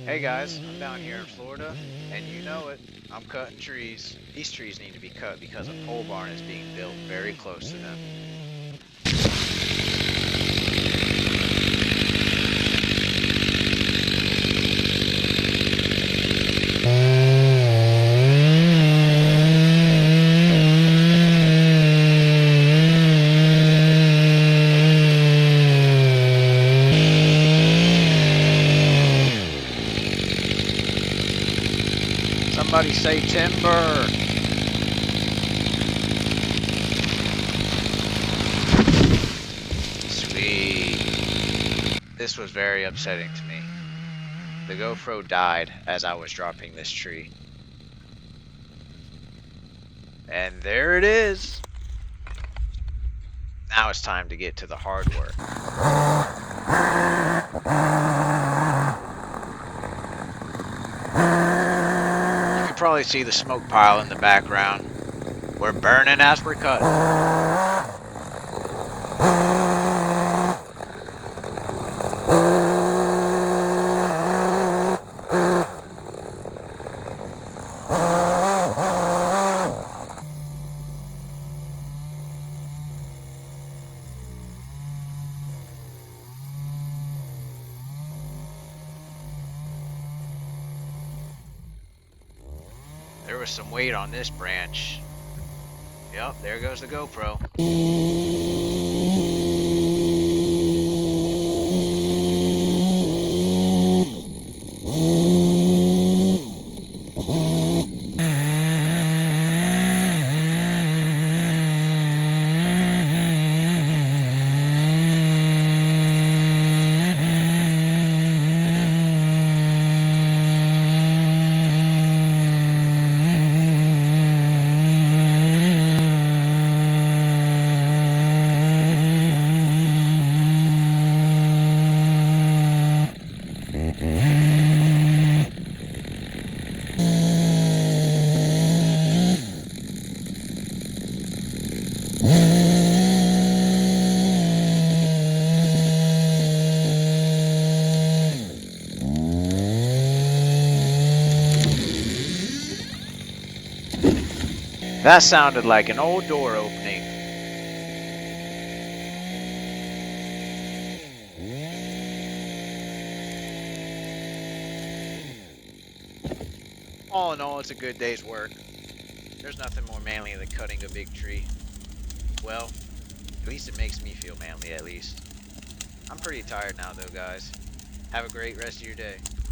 Hey guys, I'm down here in Florida, and you know it, I'm cutting trees. These trees need to be cut because a pole barn is being built very close to them. Somebody say timber! Sweet. This was very upsetting to me. The GoPro died as I was dropping this tree. And there it is! Now it's time to get to the hard work. You can probably see the smoke pile in the background. We're burning as we're cutting. There was some weight on this branch. Yep, there goes the GoPro. That sounded like an old door opening. All in all, it's a good day's work. There's nothing more manly than cutting a big tree. Well, at least it makes me feel manly at least. I'm pretty tired now though, guys. Have a great rest of your day.